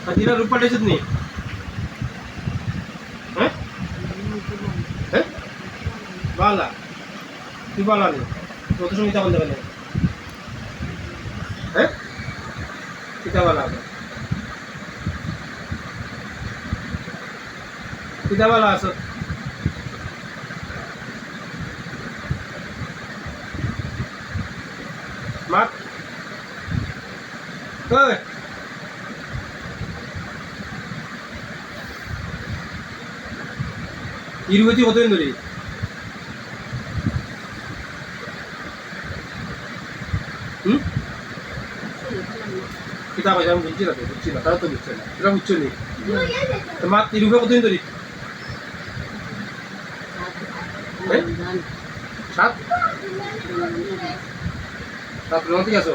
তানজিনা রূপ পাঠাইছিস নি হ্যাঁ হ্যাঁ বালা তুই বালা নি তোর সঙ্গে তখন দেবে না হ্যাঁ কিতা বালা কিতা বালা আছো মাত ওই ইরুগতি কতদিন ধরে কিতাব আছে আমি বুঝছি না তারা তো বুঝছে না এরা বুঝছো নি তো মাত ইরুগে কতদিন ধরে সাত সাত ঠিক আছে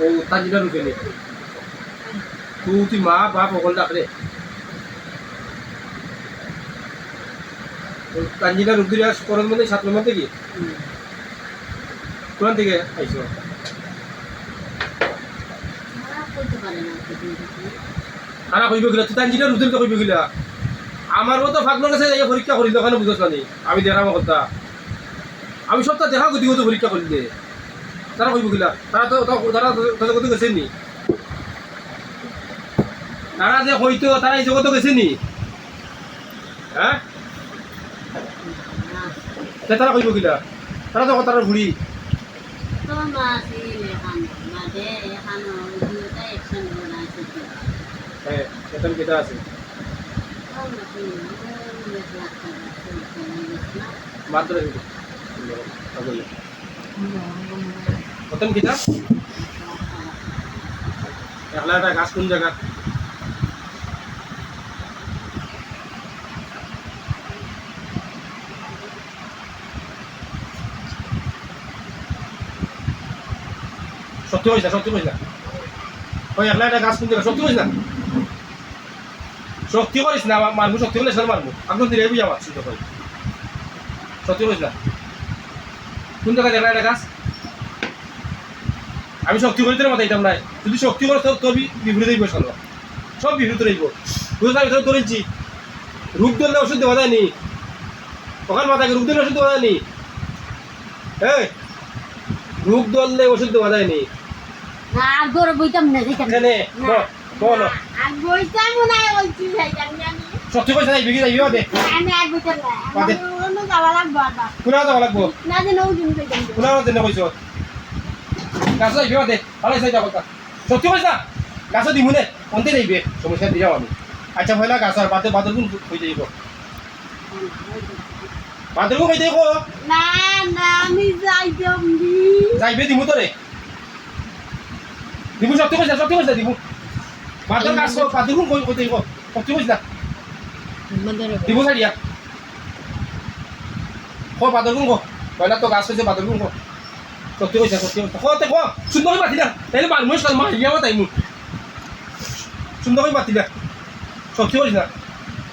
ও তাজিনা রূপে নি তুই মা বাপ সকল ডাকলে তানজিনা রূপ দিলে করণ মধ্যে 7 নম্বর থেকে কোন থেকে আইছো খানা কইব গিলা তুই তানজিনা রূপ দিলে কইব গিলা আমার মতো ফাগনোর কাছে যাই পরীক্ষা করিল ওখানে বুঝছ না আমি দেখাম কথা আমি সবটা দেখা গতিগত পরীক্ষা করি দে তারা কইব গিলা তারা তো তারা তোদের কত গেছে নি তারা যে হইতো তারা এই জগতে গেছে নি হ্যাঁ তারা কইব গিলা তারা তো তারা ঘুরি হ্যাঁ এখন কেটা আছে মাত্র প্রথম কিতা একলা একটা গাছ কোন জায়গা সত্যি হইস না ওই একলা একটা গাছ কোন জায়গা সত্যি হইস না শক্তি করিস না মারবো শক্তি করলে সার মারবো একদম দিলে বুঝা মারছি তখন সত্যি করিস না কোন জায়গায় দেখলা একটা গাছ আমি শক্তি করি তোর মাথায় নাই যদি শক্তি করো তোর বিপরীত হইব সব বিপরীত রইব বুঝতে পারি তোর ধরেছি রূপ ধরলে ওষুধ দেওয়া যায়নি ওখান মাথাকে রূপ ধরলে ওষুধ দেওয়া যায়নি হ্যাঁ রূপ ধরলে ওষুধ দেওয়া যায়নি আর গরু বইতাম না এখানে বলো আর বইতাম না বলছি সত্যি কইছ না বিগি যাইও দে আমি আর বইতাম না অন্য যাওয়া লাগবে আবার কোনা যাওয়া লাগবো না যে নৌ দিন বইতাম কোনা দেন কইছ গাছ যাইও দে ভালো যাই যাবো সত্যি কইছ না গাছ দিমুনে কোনতে যাইবে সমস্যা দিও আমি আচ্ছা ভাইলা গাছ আর বাদর কোন কই যাইব বাদর কোন কই যাইব না না আমি যাইতাম দি যাইবে দিমু তোরে দিমু সত্যি কইছ দিমু বাদর গাছ বাদর কোন কই যাইব সত্যি কইছ না দিমু সারিয়া কো বাদর কোন কো ভাইলা তো গাছ হইছে বাদর কোন কো সত্যি কইছ কতে কো সুন্দর মাতি না তাইলে মারমু সব মারিয়া তাইমু সুন্দর করে মাতি না সত্যি কইছ না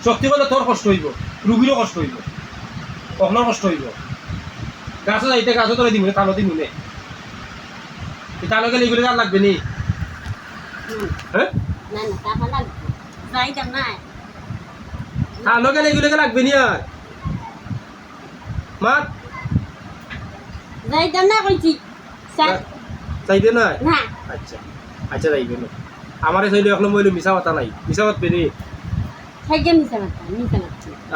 সত্যি কইলে তোর কষ্ট হইব রুগীরও কষ্ট হইব কখনো কষ্ট হইব গাছও যাইতে গাছও তোরে দিমু তালো দিমু নে তালো গেলে এগুলো আর লাগবে নি হ্যাঁ না না টাকা লাগবে যাইতাম না তালো গেলে এগুলো লাগবে নি আর মাত যাইতাম না কইছি চাইতে না না আচ্ছা আচ্ছা যাইবে না আমারে চাইলে এখন বইল মিছা কথা নাই মিছা কথা পেরে থেকে নিছে না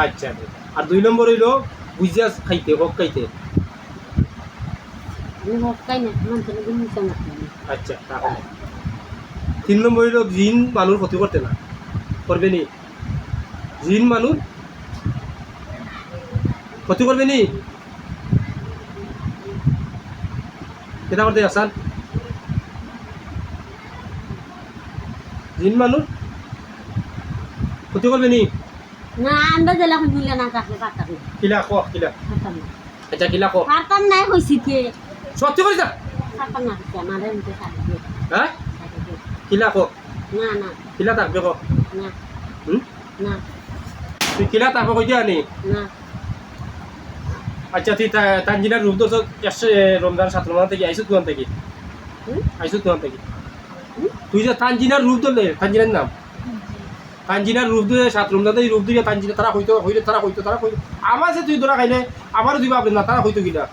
আচ্ছা আর 2 নম্বর হইলো বুঝিয়া খাইতে হক খাইতে আমি হকাই না মন তো নিছে না আচ্ছা তাহলে 3 নম্বর হইলো জিন মানুষ ক্ষতি করতে না করবে নি জিন মানুষ ক্ষতি করবে নি কেটা করতে আসান জিন মানুষ ক্ষতি করবে নি না আমরা জেলা খুঁজলে না থাকলে পারতাম না কিলা কো কিলা পারতাম না আচ্ছা কিলা কো পারতাম না কইছি কে সত্যি কইছ না পারতাম না আমাদের মধ্যে থাকবে হ্যাঁ কিলা কো না না কিলা থাকবে কো না হুম না তুই কিলা থাকবে কই দিয়া নি না আচ্ছা তুই তানজিনার রূপ তো রমজান 7 রমজান থেকে আইসো তুই থেকে আইসো তুই থেকে তুই যে তানজিনার রূপ ধরলে তানজিনার নাম তানজিনার রূপ দিয়ে সাত রুম দাদা রূপ দিয়ে তানজিনা তারা হইতো আমার যে তুই ধরা খাইলে আমারও দিবা আপনি না তারা হইতো কিনা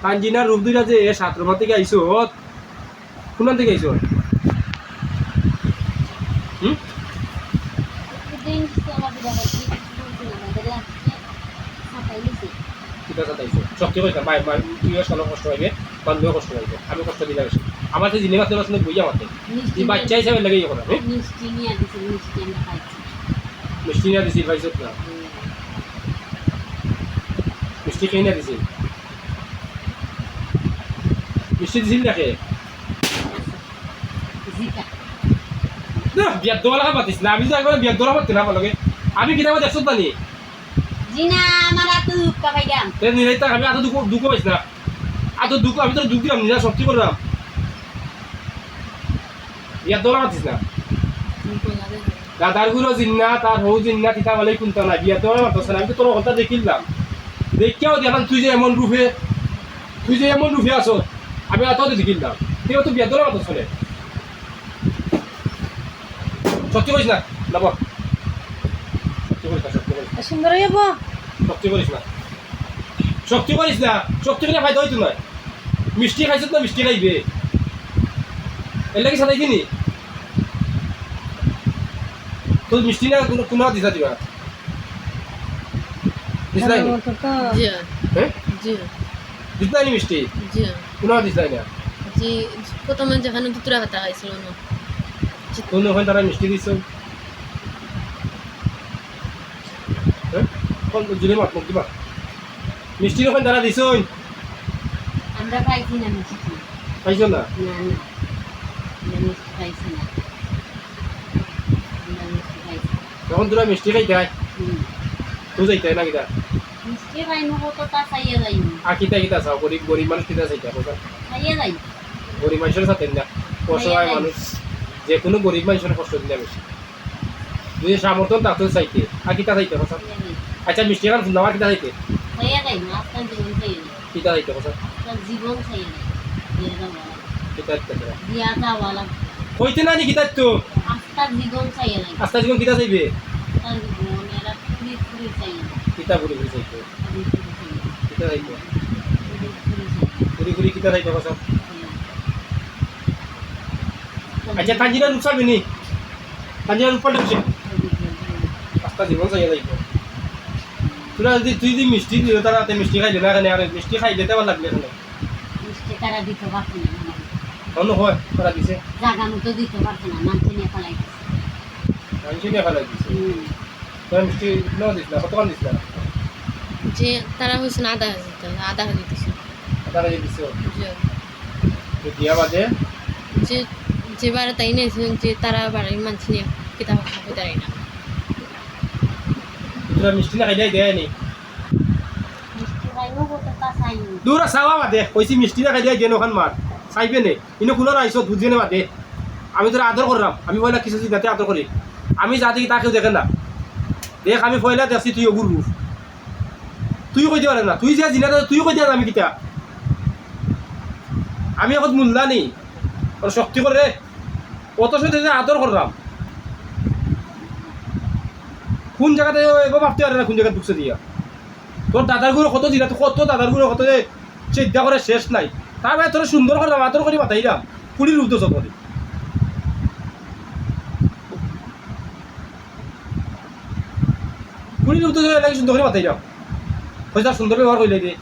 তানজিনার রূপ দিয়ে যে সাত রুম থেকে আইসো কোন থেকে আইসো হুম কিতা সাথে আইসো সত্যি কইতা মাই তুইও সালো কষ্ট হইবে বান্ধবও কষ্ট হইবে আমি কষ্ট দিলে বেশি আমার যে জিনিস আছে আসলে বইয়া মাতে এই বাচ্চা হিসাবে লাগে এখন মিষ্টি নিয়ে দিছি মিষ্টি আমরা খাইছি মিষ্টি নিয়ে দিছি ভাইসত না মিষ্টি খেয়ে নিয়ে দিছি মিষ্টি দিছিল দেখে জিকা না বিয়ার দোয়া লাগা পাতিস না আমি তো একবার বিয়ার দোয়া পাতি না বলগে আমি কিতাবা দেখছত না নি জিনা আমার আতু কাবাই গাম তে নিরাইতা আমি আতো দুঃখ পাইছ না আতো দুঃখ আমি তো দুঃখ দিলাম নিরা সত্যি করলাম বিয়ার দোয়া পাতিস না দাদার গুলো জিন্না তার হৌ জিন্না তিতা বলে কোনটা না বিয়ার দোয়া পাতিস না আমি তো তোর কথা দেখিলাম দেখিয়াও দেখলাম তুই যে এমন রূপে আছো আমি এত দেখিলাম তুই তো বিয়ার দোয়া পাতিস না সত্যি করিস না না বল সত্যি করিস না সুন্দর হইব শক্তি করিস না শক্তি করে ফায়দা হইতো নয় মিষ্টি খাইছ না মিষ্টি খাইবে এর লাগি সাথে কিনি তোর মিষ্টি না কোনো দিছা দিবা দিস নাই জি হ্যাঁ জি দিস নাই মিষ্টি জি কোনো দিস নাই না জি প্রথমে যেখানে দুতুরা ভাতা খাইছিল না কোন ওখানে তারা মিষ্টি দিছ হ্যাঁ কোন জুড়ে মাত মুখ দিবা মিষ্টি ওখানে তারা দিছ আমরা খাইছি না মিষ্টি খাইছ না না মিষ্টি খাইছি না আমরা মিষ্টি খাইছি তখন তোরা মিষ্টি খাইতে হয় তুই যাইতে হয় না কিতা মিষ্টি খাইনো কত তা খাইয়া যাই আর কিতা চাও গরিব মানুষ কিতা চাইতে কথা খাইয়া যাই গরিব মানুষের সাথে না অসহায় মানুষ যে কোনো গরিব মানুষের কষ্ট দিলে বেশি যদি সামর্থ্য থাকতো চাইতে আর কিতা চাইতে কথা আচ্ছা মিষ্টি খান শুনলাম আর কিতা চাইতে খাইয়া যাই না আজকাল জীবন খাইয়া যাই কিতা চাইতে কথা আজকাল জীবন খাইয়া যাই দিয়া যাওয়া কিতা চাইতে দিয়া যাওয়া লাগ কইতে না নি কিতা তো আজকাল জীবন খাইয়া যাই আস্তা জীবন কিতা চাইবে আজকাল জীবন এরা পুরি পুরি খাইয়া যাই কিতা ঘুরি ঘুরি চাইতে পুরি পুরি খাইয়া কিতা চাইতে পুরি পুরি খাইয়া ঘুরি ঘুরি কিতা চাইতে কথা আচ্ছা তাঞ্জিরা রূপ চাবি নি তাঞ্জিরা রূপ পাল্টে আস্তা জীবন চাইয়া যাইব তোরা যদি তুই যদি মিষ্টি দিল তারা মিষ্টি খাইলে না এখানে আর মিষ্টি খাই দিতে আমার লাগলে এখানে মিষ্টি তারা দিতে পারছে না অন্য হয় তারা দিছে জাগা মতো দিতে পারছে না মানতে নিয়ে ফেলাই দিছে মানুষ নিয়ে ফেলাই দিছে তোরা মিষ্টি ন দিস না কতক্ষণ দিস না যে তারা হয়েছে না আধা দিতেছে তারা দিছে জি দিয়া বাদে যে যেবার তাই নিয়েছিলেন যে তারা বাড়ির মানুষ নিয়ে কিতাব খাবে তাই না তোরা মিষ্টি না খাইলে দেয়নি মিষ্টি খাইনো কত তা চাইনি দূর চাওয়া বাদে কইছি মিষ্টি না খাইলে দেন ওখান মার চাইবে নে ইনো কোনো রাইছো বুঝে নে বাদে আমি তোরা আদর করলাম আমি পয়লা কিছু যাতে আদর করি আমি যা দেখি তাকেও দেখে না দেখ আমি পয়লা দেখছি তুই অগুর রূপ তুই কই দিবা না তুই যে জিনা তুই কই দিয়া আমি কিতা আমি এখন মূল্যা নেই ওর শক্তি করে অত সাথে আদর করলাম কোন জায়গাতে এবার ভাবতে পারে না কোন জায়গায় ঢুকছে দিয়া তোর দাদার গুলো কত দিলা কত দাদার গুলো কত চিন্তা করে শেষ নাই তার মানে তোর সুন্দর করলাম আদর করে মাথাইলাম পুরীর রূপ তো সকলে পুরীর রূপ তো লাগে সুন্দর করে মাথাইলাম হয়তো সুন্দর ব্যবহার করলে দিয়ে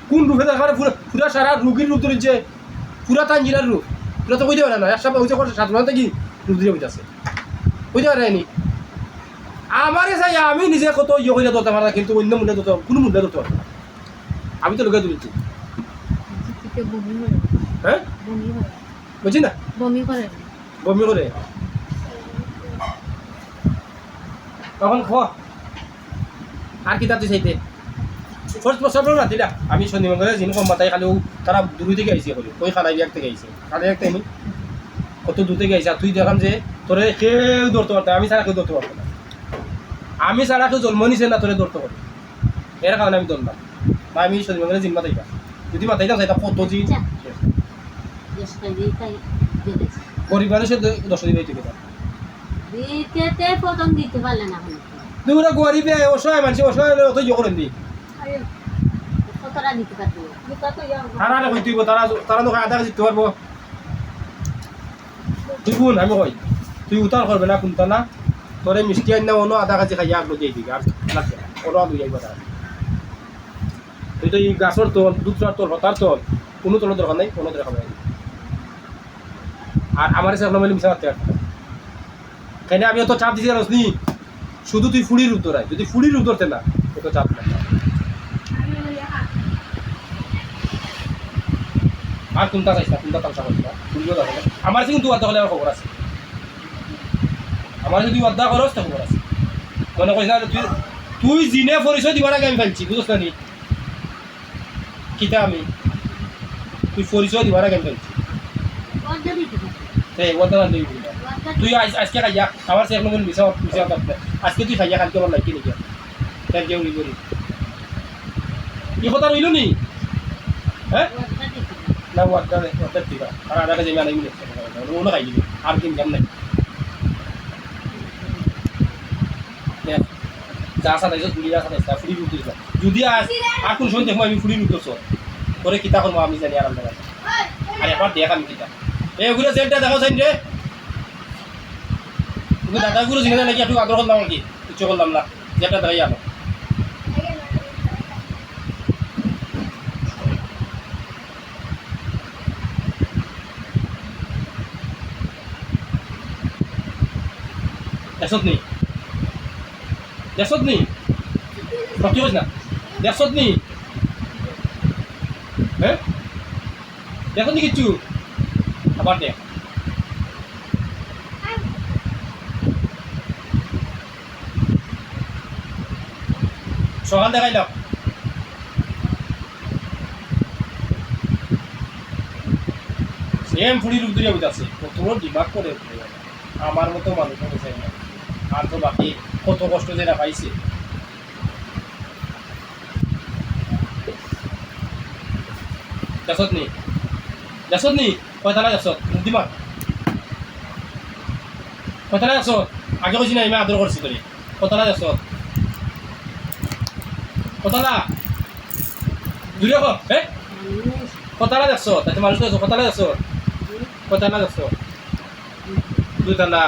কোন রূপে দেখার পুরা সারা রুগীর রূপ ধরেছে পুরা তাঞ্জিলার রূপ পুরা তো কইতে পারে না এক সপ্তাহ হয়েছে সাধারণত কি রূপ দিয়ে হইতেছে কইতে পারেনি আমারে চাই আমি নিজে কত ইয়ে করে ধরতে পারা কিন্তু অন্য মূল্যে ধরতে কোনো মূল্যে ধরতে পারবো আমি তো লোকে তুলছি হ্যাঁ বুঝছি না বমি করে বমি করে তখন খাওয়া আর কি তাতে চাইতে ফার্স্ট বছর রাতিলা আমি শনিবার যিনি কম মাতাই খালেও তারা দূর থেকে আইসি করি ওই খালাই এক থেকে আইসি খালাই এক টাইমে কত দূর থেকে আইসি আর তুই দেখাম যে তোরে কেউ ধরতে পারতো আমি ছাড়া কেউ ধরতে পারতো না আমি ছাড়া কেউ জন্ম নিছে না তোরে ধরতে পারি এর কারণে আমি ধরলাম বা আমি শনিবার জিন মাতাইবা যদি মাতাইতাম সেটা কত জি দেশটা দিয়ে তাই দিয়ে গরিব মানুষের 10 দিবে এই টাকা দিতে প্রথম দিতে পারলে না এখন তোমরা গরিবে অসহায় মানুষ অসহায় অত ইয়ে করেন দি কতটা দিতে পারবো তারা না কইতে তারা তারা তো আধা কেজি দিতে পারবো তুই বোন আমি কই তুই উতার করবে না কোনটা না তোরে মিষ্টি আইনা অন্য আধা কেজি খাইয়া আগলো দিয়ে দিবি আর লাগবে কোনো দুই যাইব তারা তুই তো এই গাছের তোল দুধটার তোল হতার তোল কোনো তোলের দরকার নাই কোনো দরকার নাই আর আমার সাথে আপনার মিশা মারতে পারতাম কেন আমি অত চাপ দিতে পারছি শুধু তুই ফুড়ির উত্তরায় যদি ফুড়ির উত্তরতে না অত চাপ না আর কোনটা চাইছ না কোনটা তামসা করছ না ফুড়িও যাবে না আমার কিন্তু আধা হলে আমার খবর আছে আমার যদি আধা করস তা খবর আছে মনে করিস না তুই তুই জিনে পরিচয় দিবার আগে আমি ফেলছি বুঝছ না নি কিতা আমি তুই পরিচয় দিবার আগে আমি ফেলছি কত দিতে পারবো এই ওটা না দিবি তুই আজকে খাইয়া আমার সে এক নম্বর মিশা মিশা করতে আজকে তুই খাইয়া কালকে আমার লাইকি নাকি তার কেউ নিবি কি কথা রইল নি হ্যাঁ কত দিতে না ওটা ওটা ঠিক আছে আর আধা কেজি আমি নিয়ে ওনো খাই দিবি আর কিন জাম নাই দেখ যা আসা তাইছো গুলি আসা তাইছা ফুড়ি রুট দিছ যদি আর কোন সময় দেখো আমি ফুড়ি রুট করছো পরে কিতা করবো আমি জানি আরাম লাগা আর একবার দেখ আমি কিতা এগুলো সেটটা দেখাও সাইন রে তুমি দাদাগুলো জিনে নাকি একটু আগ্রহ করলাম আর কি ইচ্ছে করলাম না যেটা দেখাই আনো দেখছত নি দেখছত নি রক্তি হইছ না দেখছত নি হ্যাঁ দেখত নি কিচ্ছু আবার দেখ সকাল দেখাই দাও সেম ফুড়ি রূপ দিয়ে বুঝাচ্ছে তোমার দিমাগ করে আমার মতো মানুষ হতে চাই না আর তো বাকি কত কষ্ট যেটা পাইছে দেখত নি কয়তালা দেখত দিমাগ কয়তালা দেখত আগে কৈছি না ইমান আদর করছি তোরে কয়তালা দেখত কতলা দূরে কো হে কতলা দেখছ তাতে মানুষ দেখছ কতলা দেখছ কতলা দেখছ দুইতলা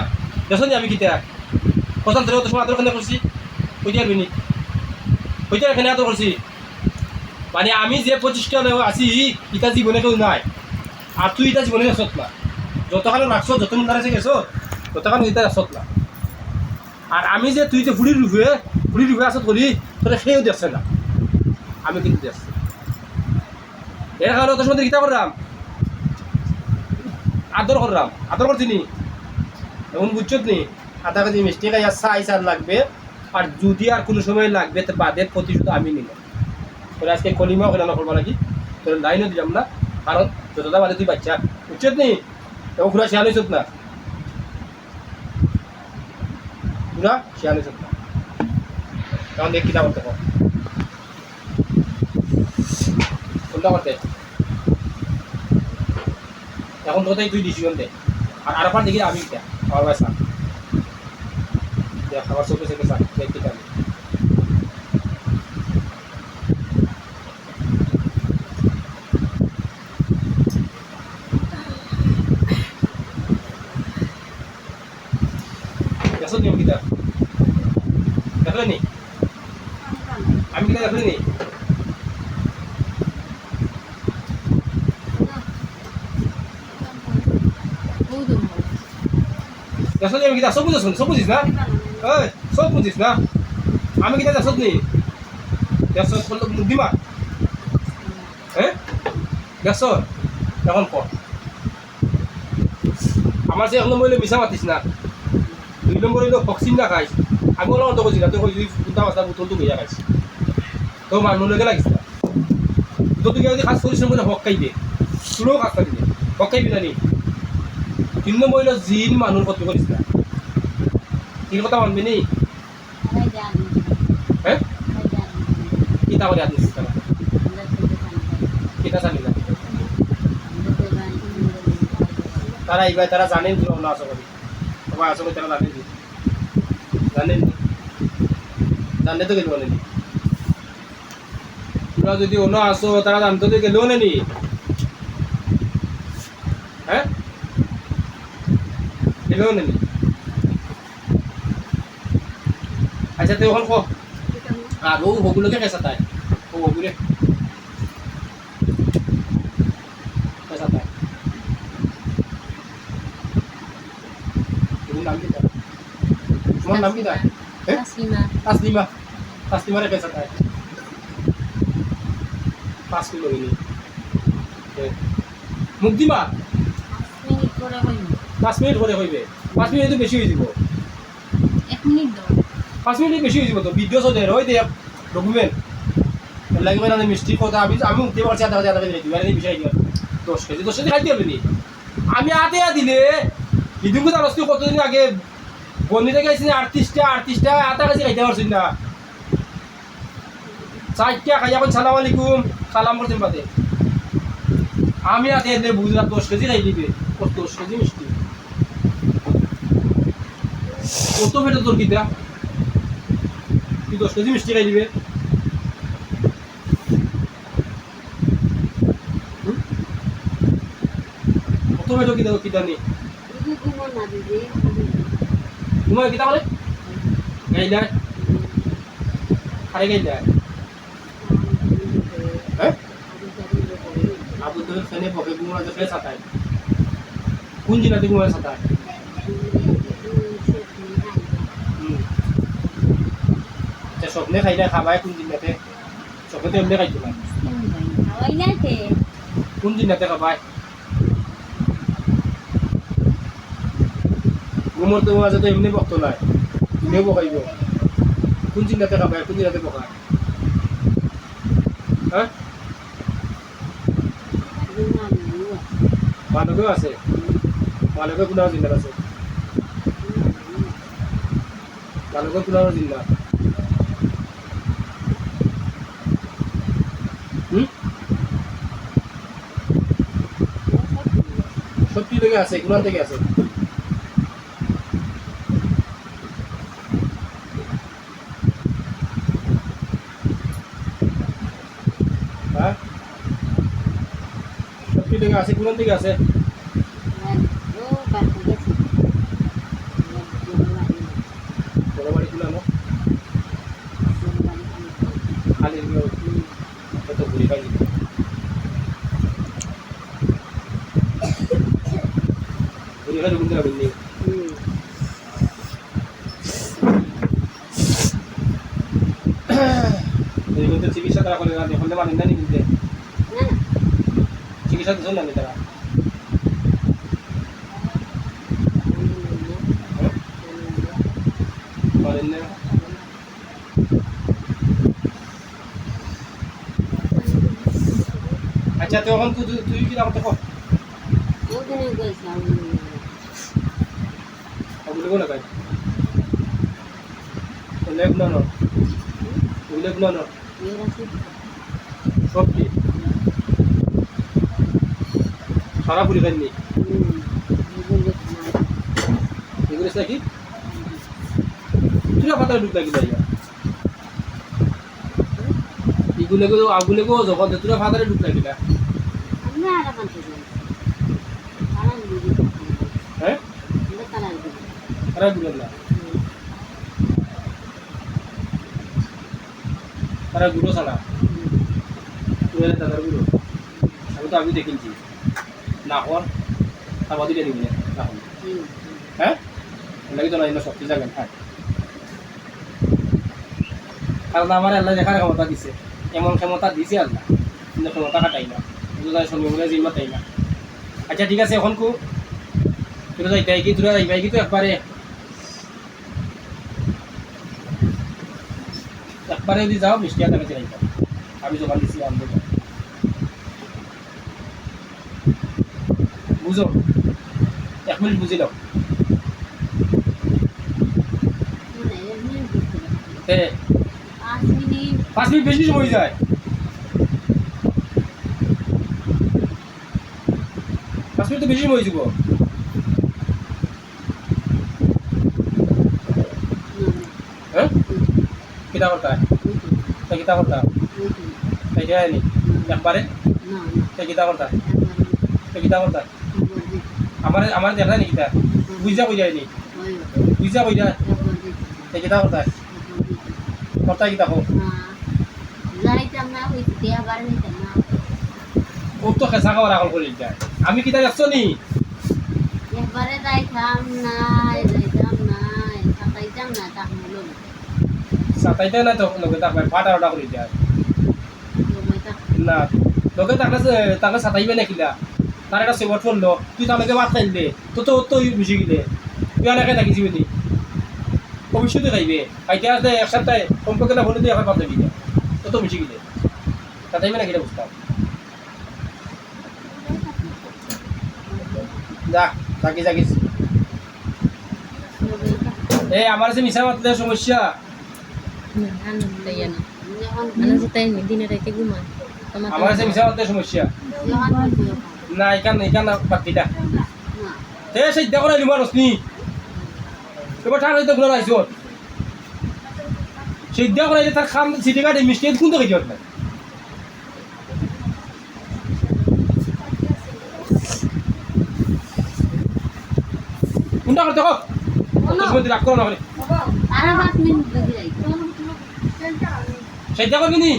দেখছ নি আমি কিতা কতল ধরে তো সময় আদর কেন করছি কইতে পারবি নি কইতে এখানে আদর করছি মানে আমি যে প্রতিষ্ঠা আছি ইটা জীবনে কেউ নাই আর তুই ইটা জীবনে দেখছ না যতখানে রাখছ যত মিনার আছে গেছ ততখানে ইটা দেখছ না আর আমি যে তুই যে ফুড়ি রুফে আসত করি তোরা সেও দেখছে না আমি কিন্তু দেখছি এর কারণে তোর সাথে কিতা করলাম আদর করছি নি এমন বুঝছত নি আধা কেজি মিষ্টি খাইয়া চার লাগবে আর যদি আর কোনো সময় লাগবে তো বাদের প্রতিশোধ আমি নিব তোর আজকে কলিমাও কেন করবো নাকি তোর লাইনও দিলাম না কারণ যতটা বাদে তুই বাচ্চা বুঝছত নি এবং পুরা শিয়াল হয়েছত না পুরা শিয়াল হয়েছত না তখন দেখ কিতা করতে পার কোনটা করতে এখন তোটাই তুই ডিসিশন দে আর আরবার দেখি আমি কিটা আমার ভাই সার দেখ আমার চোখে চোখে সার দেখতে পারি দেখো নি কিটা দেখলে নি আমি কিটা দেখলে নি দেখো নি আমি কিটা সব বুঝিস না এই সব বুঝিস না আমি কিটা দেখো নি দেখো দিমা হ্যাঁ দেখো এখন পর আমার যে এক নম্বর মিশা মাতিস না 2 নম্বর হইলো ভক্সিন না খাইস আমি ওলা অন্ত করছি না তুই যদি ফুটা মাছটা বোতলটো গিয়া খাইস তো মানুহ লেগে লাগিস না তো তুই যদি খাস পরিশ্রম করে হক খাইবে তুইও খাস দিলে হক খাইবি না নি 3 নম্বর হইলো জিন মানুষ ক্ষতি করিস না এই কথা মানবি নি হ্যাঁ কিতা করে আদিস না কিতা জানি না তারা এইবার তারা জানেন যে অন্য আসো করি সবাই আসো তারা জানেন যে জানেন জানলে তো গেল নেনি তোরা যদি অন্য আসো তারা জানতো তো গেলেও নেনি হ্যাঁ গেলেও নেনি আচ্ছা তুই ওখান কো আর ও ওগুলোকে কেসা তাই ও ওগুলো কেসা তাই এগুলোর নাম কি তাই তোমার নাম কি তাই হ্যাঁ তাসলিমা তাসলিমা তাসলিমারে কেসা তাই 5 কিলো গেলি মুক্তিমা 5 মিনিট করে হইল 5 মিনিট করে হইবে 5 মিনিট তো বেশি হয়ে যাব 1 মিনিট দাও 5 মিনিট বেশি হয়ে যাব তো ভিডিও চলে রই দে ডকুমেন্ট লাগবে না মিষ্টি কথা আমি উঠতে পারছি আধা আধা করে দিই মানে বিষয় দিও 10 কেজি খাইতে হবে নি আমি আতে দিলে ইদুকে জানাস তুই কতদিন আগে বন্দিতে গেছিস আর্টিস্টটা আটা কেজি খাইতে পারছিস না 4টা খাইয়া কোন সালাম আলাইকুম সালাম করতেন বাদে আমি আতে এনে বুঝলা 10 কেজি খাই দিবে 10 কেজি মিষ্টি কত বেটা তোর কিটা তুই 10 কেজি মিষ্টি খাই দিবে কত বেটা কিটা নি দিদি ঘুমো না দিদি তোমার কিটা বলে গাইলা আরে গাইলা হ্যাঁ আবু তো ফেনে পকে ঘুমা যে ফেস আতা কোন জিনাতে ঘুমা সাতা আচ্ছা স্বপ্নে খাইলে খাবাই কোন জিনাতে স্বপ্নে এমনি খাইতো না হাওয়াই নাতে কোন জিনাতে খাবাই ঘুমোর তো মাঝে তো এমনি বকতো নাই এমনিও বকাইব কোন জিনাতে খাবাই কোন জিনাতে বকায় হ্যাঁ মানবেও আছে মানবে কোনাও জিন্দাত আছে মানবে কোনাও জিন্দা সত্যি থেকে আছে কোনার থেকে আছে হ্যাঁ সত্যি থেকে আছে কোনার থেকে আছে ও বাকি গেছে বড় বাড়ি কুলানো খালি কত ঘুরি পাই ঘুরি খালি ঘুরতে পারবেন নি কিন্তু চিকিৎসা তারা করে না হলে মানেন না নি কিন্তু চিকিৎসা দিচ্ছেন না তারা মানেন না আচ্ছা তো এখন তুই কি দাম তো কর ওখানে গেছে ওগুলো কোন কাজ লেগ না না লেগ না না সব কি সারা পুরি খাইনি এগুলো কি তুই পাতা ঢুক লাগি যাইয়া আগুলেগো যখন তুই ফাদারে ঢুক লাগি না আমরা আর মানতে যাই কারণ দিদি হ্যাঁ আমরা কালার দিদি আরে ঢুক না আরে গুরু সালা তুই দাদার গুরু আমি দেখিনছি না হর আবাদি দিয়ে দিবি না হ্যাঁ লাগি তো না সব কিছু জায়গায় থাক কারণ আমার আল্লাহ দেখার ক্ষমতা দিছে এমন ক্ষমতা দিছে আল্লাহ কিন্তু ক্ষমতা কাটাই না সঙ্গে জিম্মা তাই না আচ্ছা ঠিক আছে এখন কু তোরা যাইতাই কি তোরা যাইবাই কি তো একবারে যদি যাও মিষ্টি আটা কাছে যাইতাম আমি জোগান দিছি আনবো বুঝো 1 মিনিট বুঝি দাও হ্যাঁ 5 মিনিট বেশি সময় যায় 5 মিনিট তো বেশি সময় যাব কিতা করতা কিতা করতা এটা নি একবারে কিতা করতা কিতা করতা আমার দেখা নি কিতা বুঝা কই যায়নি বুঝা কই যায় কিতা করতা করতা কিতা হো ও তো খেসা খাওয়ার আকল করে যায় আমি কিতা দেখছো নি একবারে যাইতাম না তাক মূল সাতাইতে না তো লগে তাক ফাটা ওটা করে যায় না লগে তাকে সাতাইবে না কিলা তার একটা সেবট পড়লো তুই তার লগে ভাত খাইলে তো বুঝে গেলে তুই অনেকে থাকি জীবনী ভবিষ্যতে খাইবে খাইতে আসতে এক সপ্তাহে কমপক্ষে না বলে তুই এখন ভাত দিবি তো বুঝে গেলে সাতাইবে না কিনা বুঝতাম যা থাকি থাকিস এই আমার যে মিশা মাত্র সমস্যা আনন্দ ইয়া না আনন্দ তাই দিনে রাইতে ঘুমান আমার যে মিশা মাত্র সমস্যা না এখান বাকিটা তে সেই দেখো না লিমার রসনি এবার ঠান্ডা হইতে গুলো রাইছ সেই দেখো না তার খাম সিটি কাটে মিষ্টি কোন তো খাইছ না কোনটা করতে হোক রাগ করো না করে সেই দেখো কিনি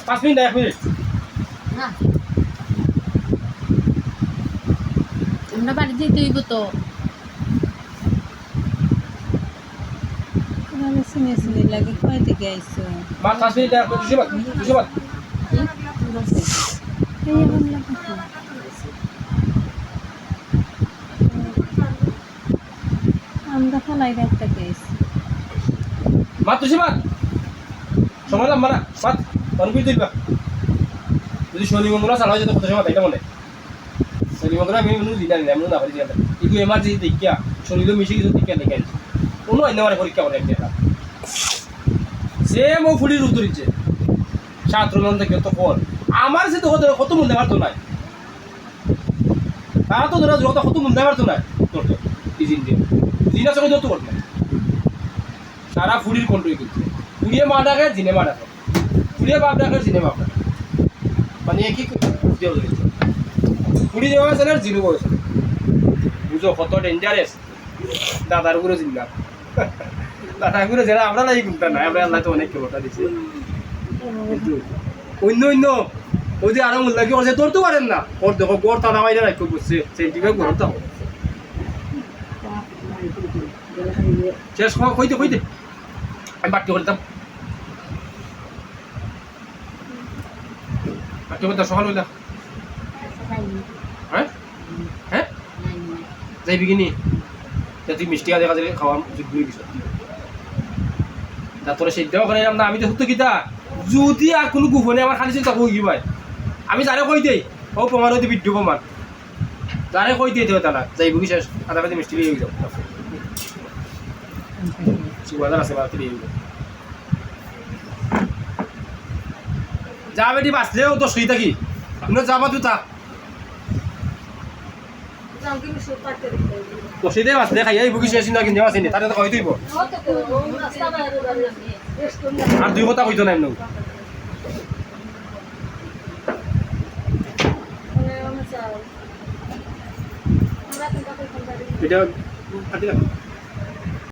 5 মিনিট 1 মিনিট আমরা বাড়ি যেতে হইব তো শুনে লাগে কয় থেকে আইসো মা 5 মিনিট দুশো বাদ আমরা ফলাই রাখতে গেছি মা তুই বাদ সময় লাম মারা বাদ অনেক দিবা যদি শনি মঙ্গলা চালা যেত কত সময় তাইটা মনে শনি মঙ্গলা আমি মনে দিনা নিলাম না পারি যাবে ইগু এমার্জেন্সি দেখিয়া শনি তো মিশে কিছু দেখিয়া দেখে আনছি কোনো অন্য মানে পরীক্ষা করে একটা সেম ও ফুলির উত্তরিচ্ছে ছাত্র মন থেকে তো ফল আমার সে তো কত মূল্য পারতো নাই তারা তো ধরা যত কত মূল্য পারতো না তোর তো দিন দিনের সঙ্গে যত করতো সারা ফুলির কন্ট্রোল করছে ফুলিয়ে মা ডাকে জিনে মা ডাকে ফুলিয়ে বাপ ডাকে জিনে বাপ ডাকে মানে একই দেওয়া হয়েছে ফুলি দেওয়া আছে না জিরো বয়স বুঝো কত ডেঞ্জারাস দাদার উপরে জিল্লা দাদার উপরে যারা আমরা নাই গুনতা না আমরা আল্লাহ তো অনেক কেবটা দিছে অন্য ওই যে আরাম লাগে করছে তোর তো পারেন না ওর দেখো গোর তা নামাই না রাখো বুঝছে সেন্টিমেন্ট গরম তো শেষ কইতে আমি বাকি করতাম বাকি করতাম সকাল হইলা হ্যাঁ যাইবি কিনি তুই মিষ্টি দেখা যাবে খাওয়া ঘুরে দিছ তারপরে সেই দেওয়া করে আমরা আমি তো সত্য কিতা যদি আর কোনো গোপনে আমার খালি চিন্তা কই ভাই আমি যারে কই দেই ও প্রমাণ হইতে বিদ্যু প্রমাণ যারে কই দিয়ে দেওয়া না যাইব কি শেষ আধা বাজে মিষ্টি দিয়ে যাও সুবাদার আছে বাড়তে দিয়ে যা বেটি বাঁচলেও তো সই থাকি যাবা তুই তা কষিতে বাঁচলে খাইয়াই বুকি শেষ না কিনে আসেনি তাতে তো হয়তইব আর দুই কথা কইতো না এমন এটা